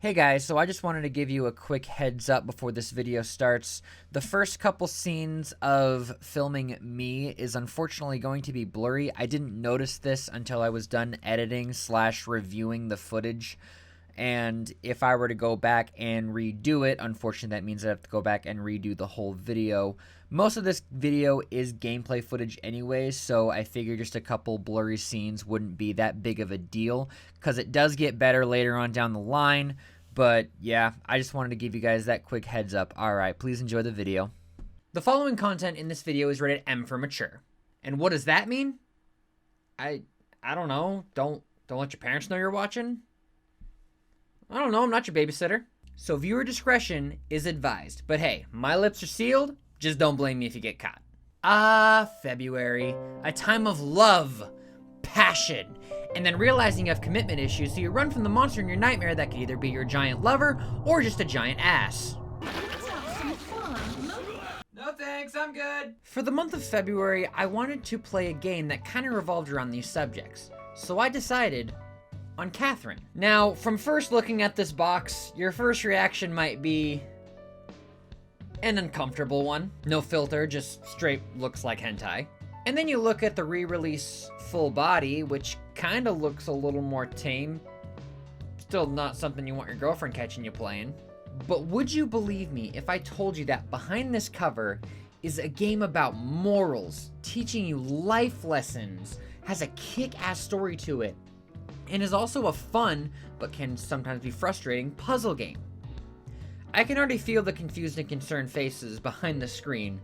Hey guys, so I just wanted to give you a quick heads up before this video starts. The first couple scenes of filming me is unfortunately going to be blurry. I didn't notice this until I was done editing / reviewing the footage. And if I were to go back and redo it, unfortunately that means I have to go back and redo the whole video. Most of this video is gameplay footage anyways, so I figured just a couple blurry scenes wouldn't be that big of a deal, because it does get better later on down the line. But yeah, I just wanted to give you guys that quick heads up. Alright, please enjoy the video. The following content in this video is rated M for mature. And what does that mean? I don't know. Don't let your parents know you're watching? I don't know, I'm not your babysitter. So viewer discretion is advised. But hey, my lips are sealed. Just don't blame me if you get caught. February. A time of love, passion, and then realizing you have commitment issues, so you run from the monster in your nightmare that could either be your giant lover or just a giant ass. Let's have some fun. No thanks, I'm good. For the month of February, I wanted to play a game that kind of revolved around these subjects. So I decided on Catherine. Now, from first looking at this box, your first reaction might be an uncomfortable one. No filter, just straight looks like hentai. And then you look at the re-release full body, which kind of looks a little more tame. Still not something you want your girlfriend catching you playing. But would you believe me if I told you that behind this cover is a game about morals, teaching you life lessons, has a kick-ass story to it, and is also a fun, but can sometimes be frustrating, puzzle game. I can already feel the confused and concerned faces behind the screen,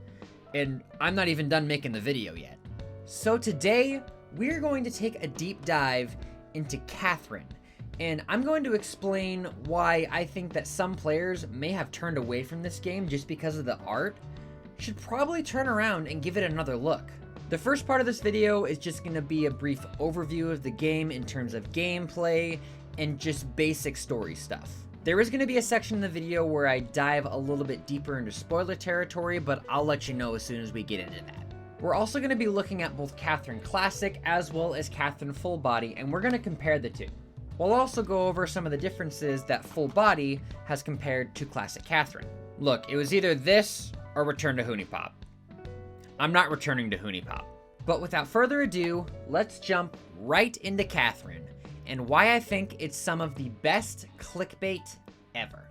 and I'm not even done making the video yet. So today, we're going to take a deep dive into Catherine, and I'm going to explain why I think that some players may have turned away from this game just because of the art, should probably turn around and give it another look. The first part of this video is just going to be a brief overview of the game in terms of gameplay and just basic story stuff. There is going to be a section in the video where I dive a little bit deeper into spoiler territory, but I'll let you know as soon as we get into that. We're also going to be looking at both Catherine Classic as well as Catherine Full Body, and we're going to compare the two. We'll also go over some of the differences that Full Body has compared to Classic Catherine. Look, it was either this or Return to Hoonipop. I'm not returning to Hoonipop. But without further ado, let's jump right into Catherine, and why I think it's some of the best clickbait ever.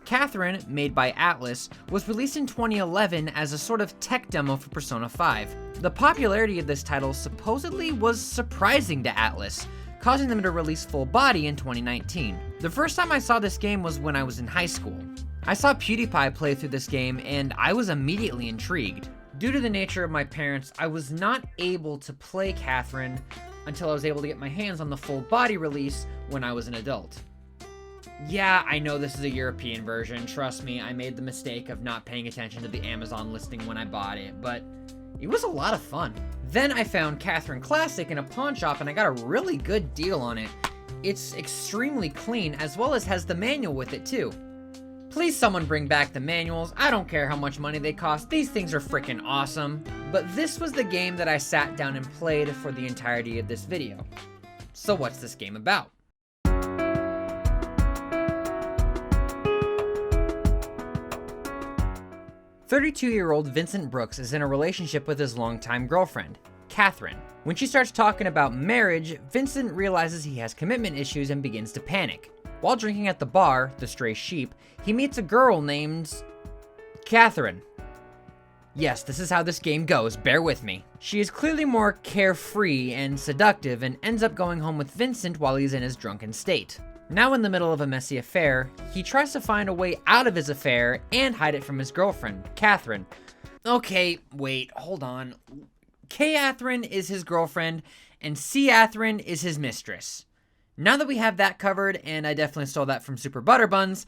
Catherine, made by Atlas, was released in 2011 as a sort of tech demo for Persona 5. The popularity of this title supposedly was surprising to Atlas, causing them to release Full Body in 2019. The first time I saw this game was when I was in high school. I saw PewDiePie play through this game and I was immediately intrigued. Due to the nature of my parents, I was not able to play Catherine until I was able to get my hands on the Full Body release when I was an adult. Yeah, I know this is a European version, trust me, I made the mistake of not paying attention to the Amazon listing when I bought it, but it was a lot of fun. Then I found Catherine Classic in a pawn shop and I got a really good deal on it. It's extremely clean, as well as has the manual with it too. Please someone bring back the manuals, I don't care how much money they cost, these things are freaking awesome. But this was the game that I sat down and played for the entirety of this video. So what's this game about? 32-year-old Vincent Brooks is in a relationship with his longtime girlfriend, Catherine. When she starts talking about marriage, Vincent realizes he has commitment issues and begins to panic. While drinking at the bar, the Stray Sheep, he meets a girl named Catherine. Yes, this is how this game goes, bear with me. She is clearly more carefree and seductive and ends up going home with Vincent while he's in his drunken state. Now in the middle of a messy affair, he tries to find a way out of his affair and hide it from his girlfriend, Catherine. Okay, wait, hold on. Catherine is his girlfriend, and Catherine is his mistress. Now that we have that covered, and I definitely stole that from Super Butterbuns,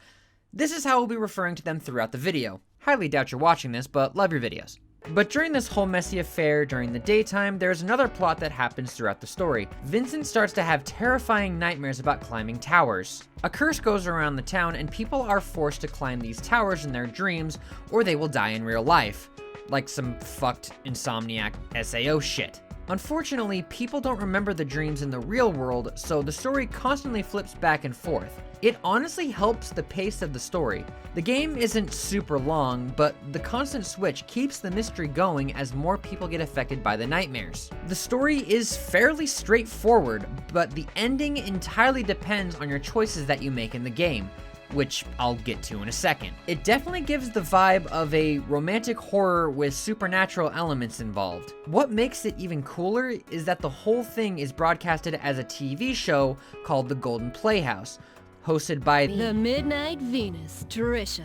this is how we'll be referring to them throughout the video. Highly doubt you're watching this, but love your videos. But during this whole messy affair during the daytime, there's another plot that happens throughout the story. Vincent starts to have terrifying nightmares about climbing towers. A curse goes around the town and people are forced to climb these towers in their dreams or they will die in real life. Like some fucked insomniac SAO shit. Unfortunately, people don't remember the dreams in the real world, so the story constantly flips back and forth. It honestly helps the pace of the story. The game isn't super long, but the constant switch keeps the mystery going as more people get affected by the nightmares. The story is fairly straightforward, but the ending entirely depends on your choices that you make in the game, which I'll get to in a second. It definitely gives the vibe of a romantic horror with supernatural elements involved. What makes it even cooler is that the whole thing is broadcasted as a TV show called The Golden Playhouse, hosted by the Midnight Venus, Trisha.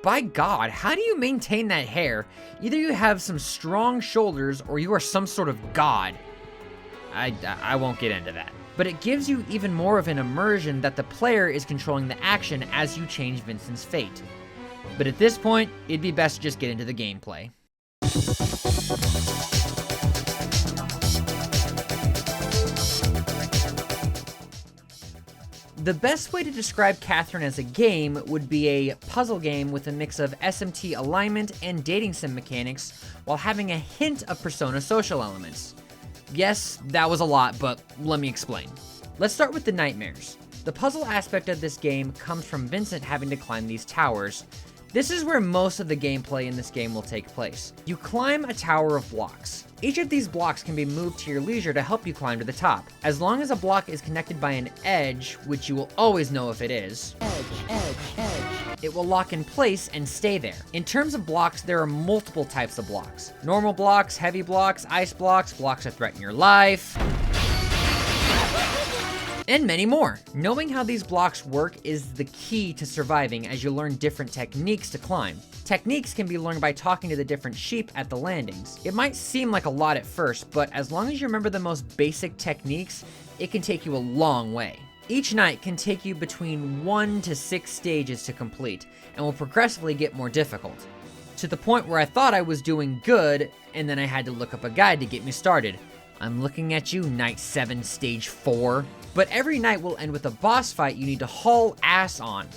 By God, how do you maintain that hair? Either you have some strong shoulders or you are some sort of god. I won't get into that. But it gives you even more of an immersion that the player is controlling the action as you change Vincent's fate. But at this point, it'd be best to just get into the gameplay. The best way to describe Catherine as a game would be a puzzle game with a mix of SMT alignment and dating sim mechanics while having a hint of Persona social elements. Yes, that was a lot, but let me explain. Let's start with the nightmares. The puzzle aspect of this game comes from Vincent having to climb these towers. This is where most of the gameplay in this game will take place. You climb a tower of blocks. Each of these blocks can be moved to your leisure to help you climb to the top. As long as a block is connected by an edge, which you will always know if it is, it will lock in place and stay there. In terms of blocks, there are multiple types of blocks. Normal blocks, heavy blocks, ice blocks, blocks that threaten your life, and many more. Knowing how these blocks work is the key to surviving as you learn different techniques to climb. Techniques can be learned by talking to the different sheep at the landings. It might seem like a lot at first, but as long as you remember the most basic techniques, it can take you a long way. Each night can take you between 1 to 6 stages to complete, and will progressively get more difficult. To the point where I thought I was doing good, and then I had to look up a guide to get me started. I'm looking at you, Night 7, Stage 4. But every night will end with a boss fight you need to haul ass on.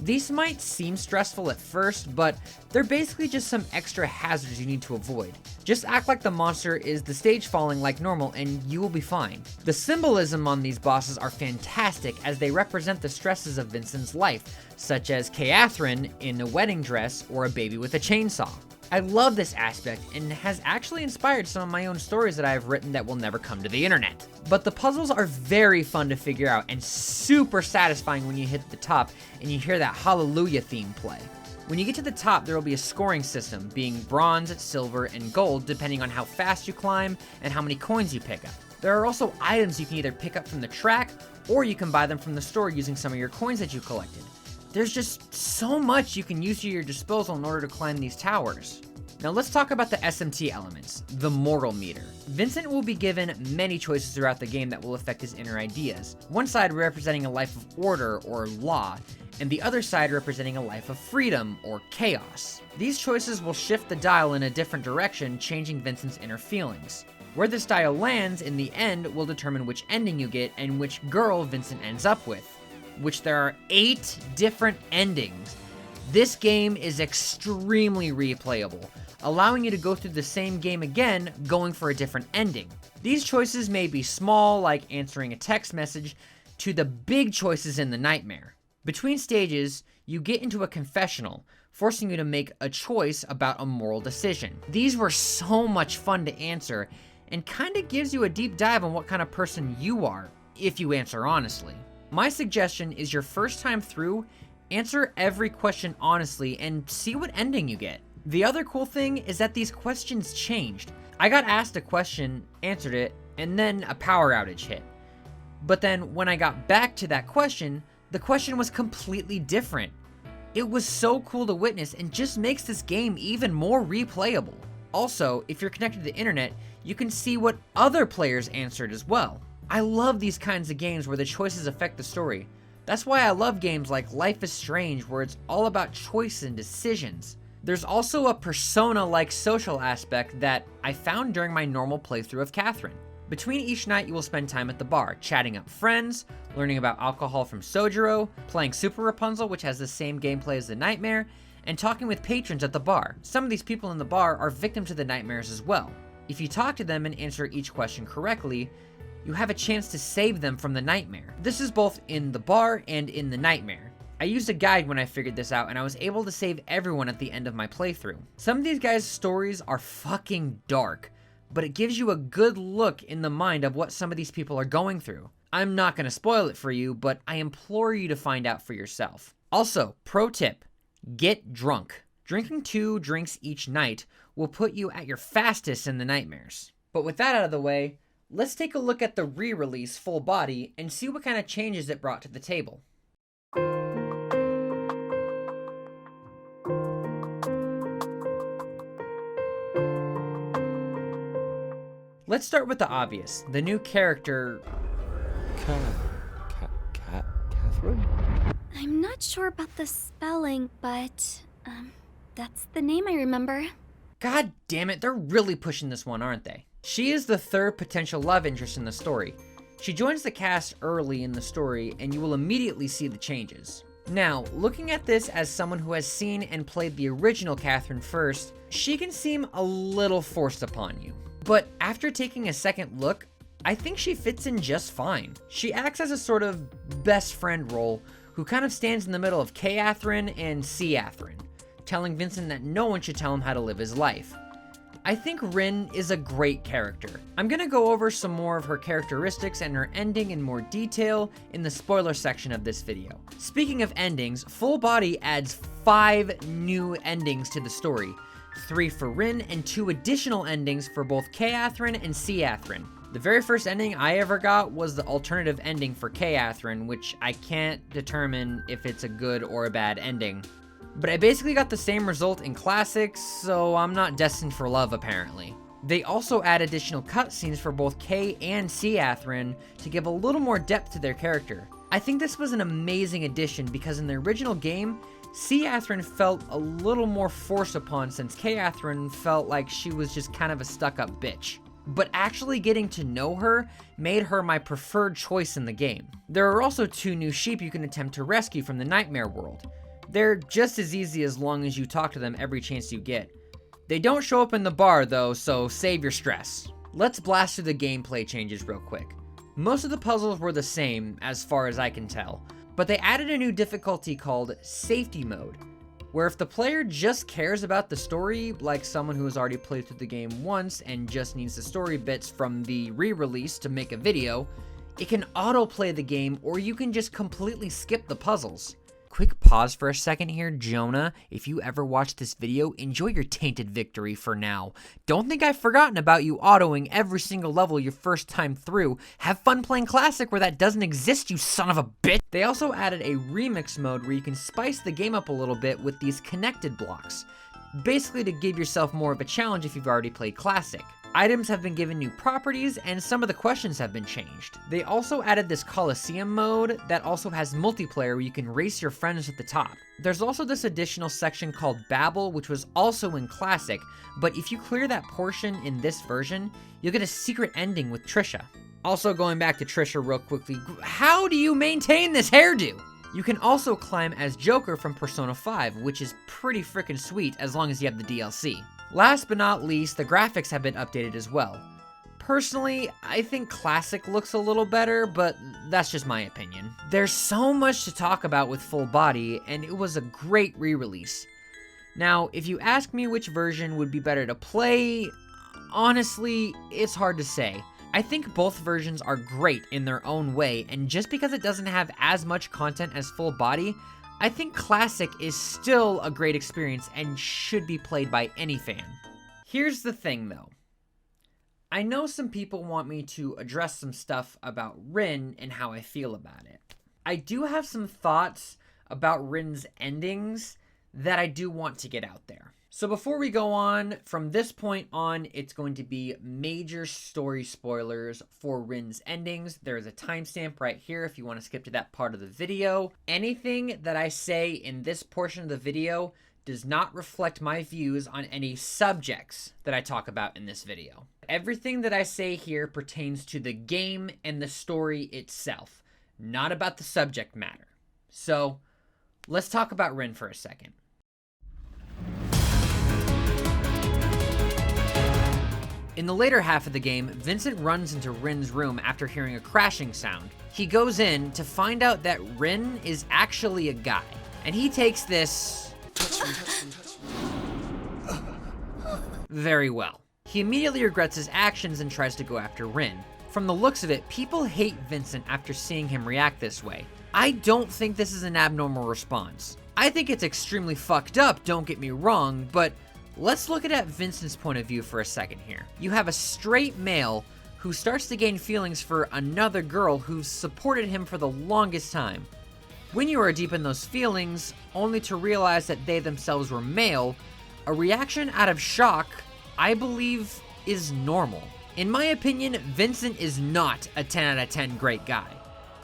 These might seem stressful at first, but they're basically just some extra hazards you need to avoid. Just act like the monster is the stage falling like normal and you will be fine. The symbolism on these bosses are fantastic as they represent the stresses of Vincent's life, such as Catherine in a wedding dress or a baby with a chainsaw. I love this aspect and has actually inspired some of my own stories that I have written that will never come to the internet. But the puzzles are very fun to figure out and super satisfying when you hit the top and you hear that Hallelujah theme play. When you get to the top, there will be a scoring system, being bronze, silver, and gold depending on how fast you climb and how many coins you pick up. There are also items you can either pick up from the track or you can buy them from the store using some of your coins that you collected. There's just so much you can use to your disposal in order to climb these towers. Now let's talk about the SMT elements, the moral meter. Vincent will be given many choices throughout the game that will affect his inner ideas. One side representing a life of order or law, and the other side representing a life of freedom or chaos. These choices will shift the dial in a different direction, changing Vincent's inner feelings. Where this dial lands in the end will determine which ending you get and which girl Vincent ends up with, which there are 8 different endings. This game is extremely replayable, allowing you to go through the same game again, going for a different ending. These choices may be small, like answering a text message, to the big choices in the nightmare. Between stages, you get into a confessional, forcing you to make a choice about a moral decision. These were so much fun to answer, and kinda gives you a deep dive on what kind of person you are, if you answer honestly. My suggestion is your first time through, answer every question honestly and see what ending you get. The other cool thing is that these questions changed. I got asked a question, answered it, and then a power outage hit. But then when I got back to that question, the question was completely different. It was so cool to witness and just makes this game even more replayable. Also, if you're connected to the internet, you can see what other players answered as well. I love these kinds of games where the choices affect the story. That's why I love games like Life is Strange, where it's all about choice and decisions. There's also a persona-like social aspect that I found during my normal playthrough of Catherine. Between each night, you will spend time at the bar, chatting up friends, learning about alcohol from Sojiro, playing Super Rapunzel, which has the same gameplay as the Nightmare, and talking with patrons at the bar. Some of these people in the bar are victims to the nightmares as well. If you talk to them and answer each question correctly, you have a chance to save them from the nightmare. This is both in the bar and in the nightmare. I used a guide when I figured this out, and I was able to save everyone at the end of my playthrough. Some of these guys' stories are fucking dark, but it gives you a good look in the mind of what some of these people are going through. I'm not going to spoil it for you, but I implore you to find out for yourself. Also, pro tip, get drunk. Drinking 2 drinks each night will put you at your fastest in the nightmares. But with that out of the way, let's take a look at the re-release Full Body and see what kind of changes it brought to the table. Let's start with the obvious, the new character... Catherine? I'm not sure about the spelling, but, that's the name I remember. God damn it, they're really pushing this one, aren't they? She is the 3rd potential love interest in the story. She joins the cast early in the story, and you will immediately see the changes. Now, looking at this as someone who has seen and played the original Catherine first, she can seem a little forced upon you. But after taking a second look, I think she fits in just fine. She acts as a sort of best friend role who kind of stands in the middle of Catherine and Catherine, telling Vincent that no one should tell him how to live his life. I think Rin is a great character. I'm gonna go over some more of her characteristics and her ending in more detail in the spoiler section of this video. Speaking of endings, Full Body adds 5 new endings to the story. 3 for Rin and 2 additional endings for both Catherine and Catherine. The very first ending I ever got was the alternative ending for Catherine, which I can't determine if it's a good or a bad ending. But I basically got the same result in Classics, so I'm not destined for love apparently. They also add additional cutscenes for both Kay and Catherine to give a little more depth to their character. I think this was an amazing addition because in the original game, Catherine felt a little more forced upon since Catherine felt like she was just kind of a stuck-up bitch. But actually getting to know her made her my preferred choice in the game. There are also 2 new sheep you can attempt to rescue from the Nightmare world. They're just as easy as long as you talk to them every chance you get. They don't show up in the bar though, so save your stress. Let's blast through the gameplay changes real quick. Most of the puzzles were the same as far as I can tell, but they added a new difficulty called Safety Mode, where if the player just cares about the story, like someone who has already played through the game once and just needs the story bits from the re-release to make a video, it can autoplay the game or you can just completely skip the puzzles. Quick pause for a second here, Jonah. If you ever watch this video, enjoy your tainted victory for now. Don't think I've forgotten about you autoing every single level your first time through. Have fun playing Classic where that doesn't exist, you son of a bitch. They also added a remix mode where you can spice the game up a little bit with these connected blocks. Basically to give yourself more of a challenge if you've already played Classic. Items have been given new properties, and some of the questions have been changed. They also added this Coliseum mode that also has multiplayer where you can race your friends at the top. There's also this additional section called Babel, which was also in Classic, but if you clear that portion in this version, you'll get a secret ending with Trisha. Also going back to Trisha real quickly, how do you maintain this hairdo? You can also climb as Joker from Persona 5, which is pretty freaking sweet as long as you have the DLC. Last but not least, the graphics have been updated as well. Personally, I think Classic looks a little better, but that's just my opinion. There's so much to talk about with Full Body, and it was a great re-release. Now, if you ask me which version would be better to play, honestly, it's hard to say. I think both versions are great in their own way, and just because it doesn't have as much content as Full Body, I think Classic is still a great experience and should be played by any fan. Here's the thing though. I know some people want me to address some stuff about Rin and how I feel about it. I do have some thoughts about Rin's endings that I do want to get out there. So before we go on, from this point on, it's going to be major story spoilers for Rin's endings. There's a timestamp right here if you want to skip to that part of the video. Anything that I say in this portion of the video does not reflect my views on any subjects that I talk about in this video. Everything that I say here pertains to the game and the story itself, not about the subject matter. So, let's talk about Rin for a second. In the later half of the game, Vincent runs into Rin's room after hearing a crashing sound. He goes in to find out that Rin is actually a guy, and he takes this very well. He immediately regrets his actions and tries to go after Rin. From the looks of it, people hate Vincent after seeing him react this way. I don't think this is an abnormal response. I think it's extremely fucked up, don't get me wrong, but let's look at Vincent's point of view for a second here. You have a straight male who starts to gain feelings for another girl who's supported him for the longest time. When you are deep in those feelings, only to realize that they themselves were male, a reaction out of shock, I believe, is normal. In my opinion, Vincent is not a 10 out of 10 great guy.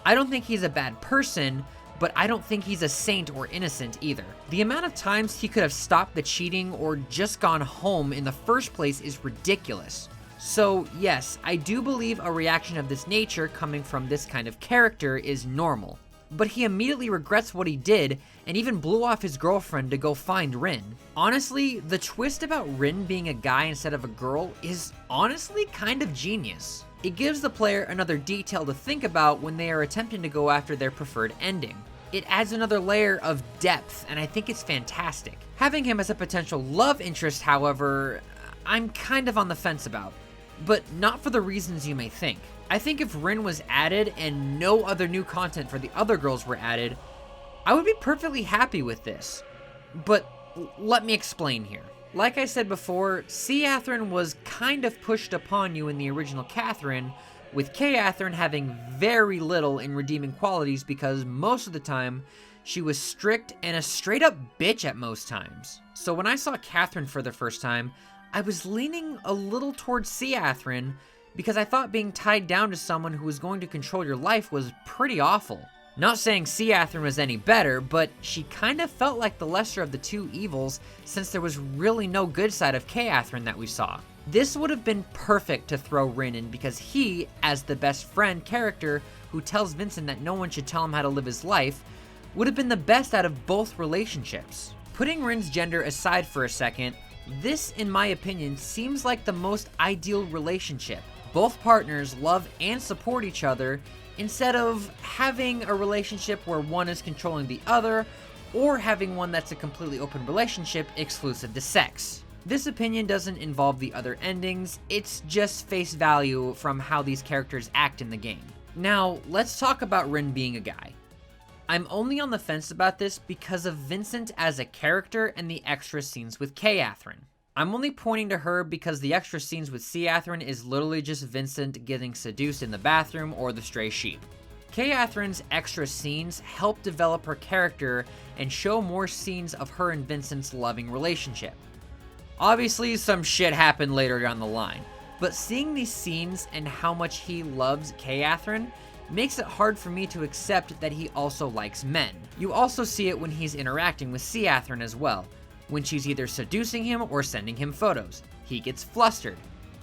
I don't think he's a bad person, but I don't think he's a saint or innocent either. The amount of times he could have stopped the cheating or just gone home in the first place is ridiculous. So yes, I do believe a reaction of this nature coming from this kind of character is normal. But he immediately regrets what he did and even blew off his girlfriend to go find Rin. Honestly, the twist about Rin being a guy instead of a girl is honestly kind of genius. It gives the player another detail to think about when they are attempting to go after their preferred ending. It adds another layer of depth, and I think it's fantastic. Having him as a potential love interest, however, I'm kind of on the fence about, but not for the reasons you may think. I think if Rin was added and no other new content for the other girls were added, I would be perfectly happy with this. But let me explain here. Like I said before, C. Athrun was kind of pushed upon you in the original Catherine, with K. Athrun having very little in redeeming qualities because most of the time, she was strict and a straight up bitch at most times. So when I saw Catherine for the first time, I was leaning a little towards C. Athrun because I thought being tied down to someone who was going to control your life was pretty awful. Not saying C. Athrun was any better, but she kind of felt like the lesser of the two evils since there was really no good side of K. Athrun that we saw. This would have been perfect to throw Rin in because he, as the best friend character who tells Vincent that no one should tell him how to live his life, would have been the best out of both relationships. Putting Rin's gender aside for a second, this, in my opinion, seems like the most ideal relationship. Both partners love and support each other instead of having a relationship where one is controlling the other or having one that's a completely open relationship exclusive to sex. This opinion doesn't involve the other endings, it's just face value from how these characters act in the game. Now, let's talk about Rin being a guy. I'm only on the fence about this because of Vincent as a character and the extra scenes with K. Athrun. I'm only pointing to her because the extra scenes with C. Athrun is literally just Vincent getting seduced in the bathroom or the stray sheep. K. Athrun's extra scenes help develop her character and show more scenes of her and Vincent's loving relationship. Obviously, some shit happened later down the line, but seeing these scenes and how much he loves K. Athrun makes it hard for me to accept that he also likes men. You also see it when he's interacting with C. Athrun as well. When she's either seducing him or sending him photos, he gets flustered.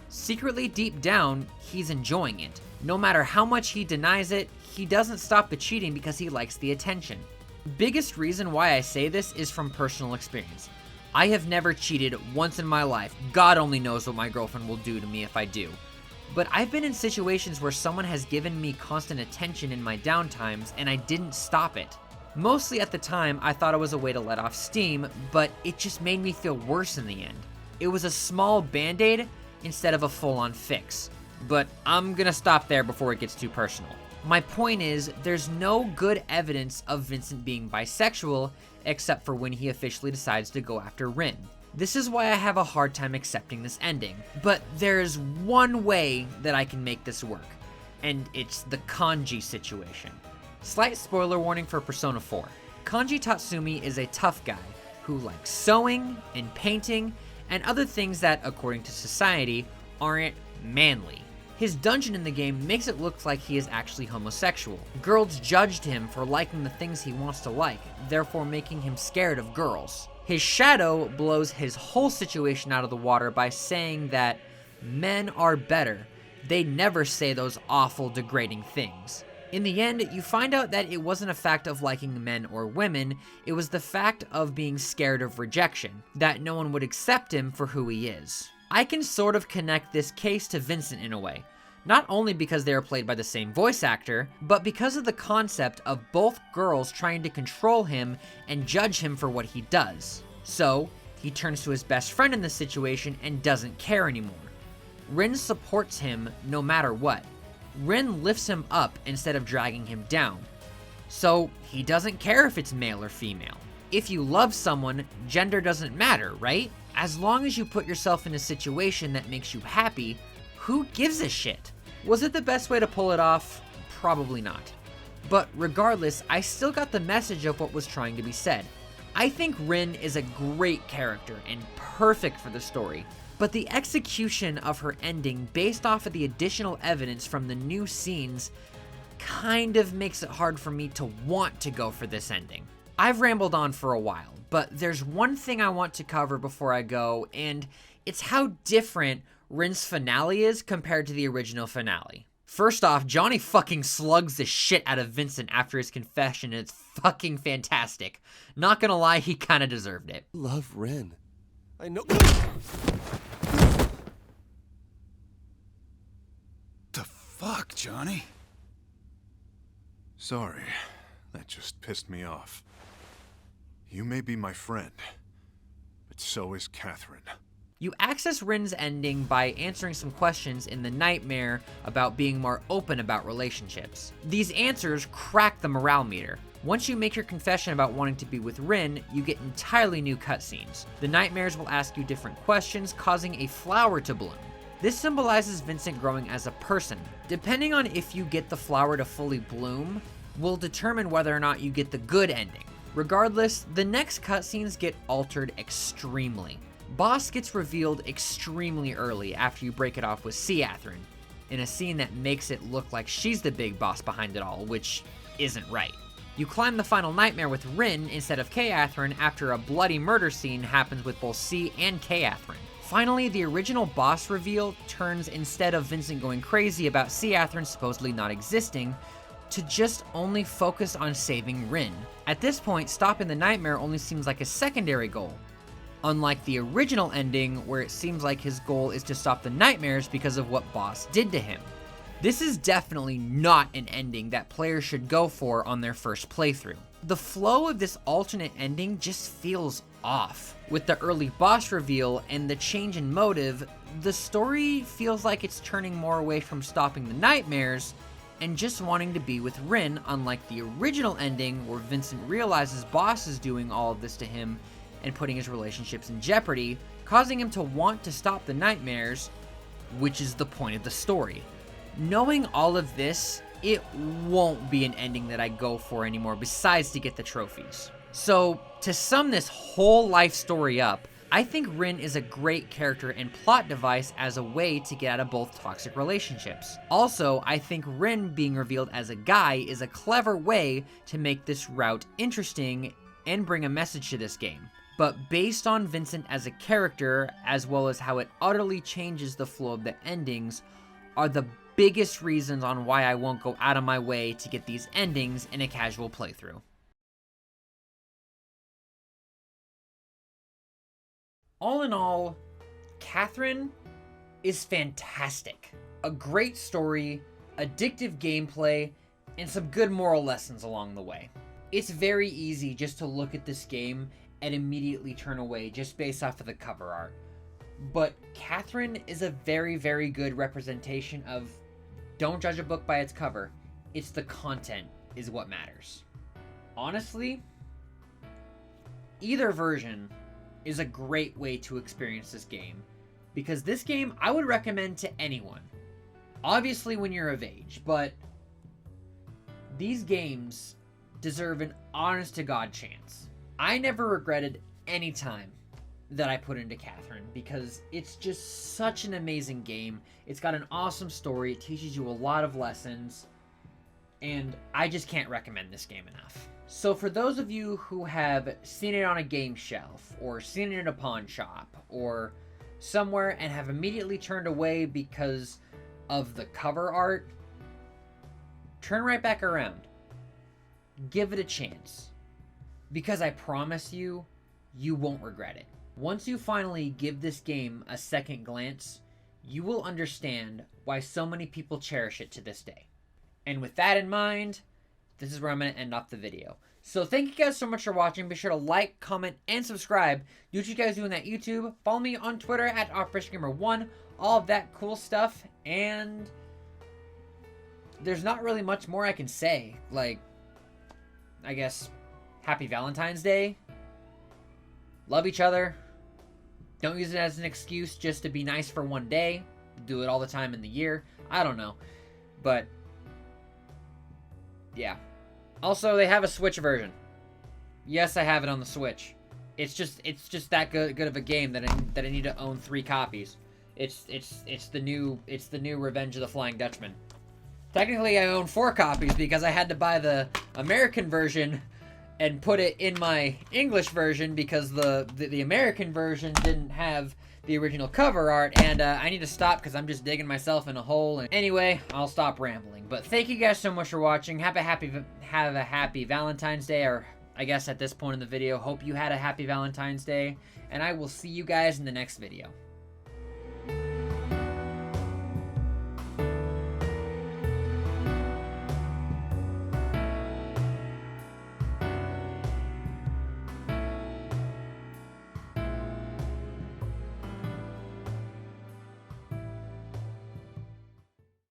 Secretly deep down, he's enjoying it. No matter how much he denies it, he doesn't stop the cheating because he likes the attention. Biggest reason why I say this is from personal experience. I have never cheated once in my life. God only knows what my girlfriend will do to me if I do. But I've been in situations where someone has given me constant attention in my downtimes and I didn't stop it. Mostly at the time, I thought it was a way to let off steam, but it just made me feel worse in the end. It was a small band-aid instead of a full-on fix. But I'm gonna stop there before it gets too personal. My point is, there's no good evidence of Vincent being bisexual, except for when he officially decides to go after Rin. This is why I have a hard time accepting this ending. But there's one way that I can make this work, and it's the kanji situation. Slight spoiler warning for Persona 4. Kanji Tatsumi is a tough guy who likes sewing and painting and other things that, according to society, aren't manly. His dungeon in the game makes it look like he is actually homosexual. Girls judged him for liking the things he wants to like, therefore making him scared of girls. His shadow blows his whole situation out of the water by saying that men are better. They never say those awful, degrading things. In the end, you find out that it wasn't a fact of liking men or women, it was the fact of being scared of rejection, that no one would accept him for who he is. I can sort of connect this case to Vincent in a way, not only because they are played by the same voice actor, but because of the concept of both girls trying to control him and judge him for what he does. So, he turns to his best friend in this situation and doesn't care anymore. Rin supports him no matter what. Rin lifts him up instead of dragging him down. So, he doesn't care if it's male or female. If you love someone, gender doesn't matter, right? As long as you put yourself in a situation that makes you happy, who gives a shit? Was it the best way to pull it off? Probably not. But regardless, I still got the message of what was trying to be said. I think Rin is a great character and perfect for the story, but the execution of her ending based off of the additional evidence from the new scenes kind of makes it hard for me to want to go for this ending. I've rambled on for a while, but there's one thing I want to cover before I go, and it's how different Rin's finale is compared to the original finale. First off, Johnny fucking slugs the shit out of Vincent after his confession, and it's fucking fantastic. Not gonna lie, he kinda deserved it. Love Rin. I know. The fuck, Johnny? Sorry, that just pissed me off. You may be my friend, but so is Catherine. You access Rin's ending by answering some questions in the nightmare about being more open about relationships. These answers crack the morale meter. Once you make your confession about wanting to be with Rin, you get entirely new cutscenes. The nightmares will ask you different questions, causing a flower to bloom. This symbolizes Vincent growing as a person. Depending on if you get the flower to fully bloom, will determine whether or not you get the good ending. Regardless, the next cutscenes get altered extremely. Boss gets revealed extremely early after you break it off with Catherine, in a scene that makes it look like she's the big boss behind it all, which isn't right. You climb the final nightmare with Rin instead of Catherine after a bloody murder scene happens with both C and Catherine. Finally, the original boss reveal turns, instead of Vincent going crazy about Catherine supposedly not existing, to just only focus on saving Rin. At this point, stopping the nightmare only seems like a secondary goal. Unlike the original ending, where it seems like his goal is to stop the nightmares because of what Boss did to him. This is definitely not an ending that players should go for on their first playthrough. The flow of this alternate ending just feels off. With the early boss reveal and the change in motive, the story feels like it's turning more away from stopping the nightmares and just wanting to be with Rin, unlike the original ending where Vincent realizes Boss is doing all of this to him and putting his relationships in jeopardy, causing him to want to stop the nightmares, which is the point of the story. Knowing all of this, it won't be an ending that I go for anymore besides to get the trophies. So, to sum this whole life story up, I think Rin is a great character and plot device as a way to get out of both toxic relationships. Also, I think Rin being revealed as a guy is a clever way to make this route interesting and bring a message to this game. But based on Vincent as a character, as well as how it utterly changes the flow of the endings, are the biggest reasons on why I won't go out of my way to get these endings in a casual playthrough. All in all, Catherine is fantastic. A great story, addictive gameplay, and some good moral lessons along the way. It's very easy just to look at this game and immediately turn away just based off of the cover art. But Catherine is a very, very good representation of don't judge a book by its cover. It's the content is what matters. Honestly, either version is a great way to experience this game, because this game I would recommend to anyone. Obviously when you're of age, but these games deserve an honest to God chance. I never regretted any time that I put into Catherine, because it's just such an amazing game. It's got an awesome story. It teaches you a lot of lessons, and I just can't recommend this game enough. So for those of you who have seen it on a game shelf, or seen it in a pawn shop, or somewhere and have immediately turned away because of the cover art, turn right back around. Give it a chance. Because I promise you, you won't regret it. Once you finally give this game a second glance, you will understand why so many people cherish it to this day. And with that in mind, this is where I'm going to end off the video. So thank you guys so much for watching. Be sure to like, comment, and subscribe. Do what you guys do on that YouTube. Follow me on Twitter at OperationGamer1. All of that cool stuff. And there's not really much more I can say. Like, I guess, happy Valentine's Day. Love each other. Don't use it as an excuse just to be nice for one day. Do it all the time in the year. I don't know. But, yeah. Also, they have a Switch version. Yes, I have it on the Switch. It's just that good of a game that I need to own 3 copies. It's the new Revenge of the Flying Dutchman. Technically, I own 4 copies because I had to buy the American version and put it in my English version because the American version didn't have the original cover art, and I need to stop because I'm just digging myself in a hole. And anyway, I'll stop rambling. But thank you guys so much for watching. Have a happy Valentine's Day, or I guess at this point in the video, hope you had a happy Valentine's Day, and I will see you guys in the next video.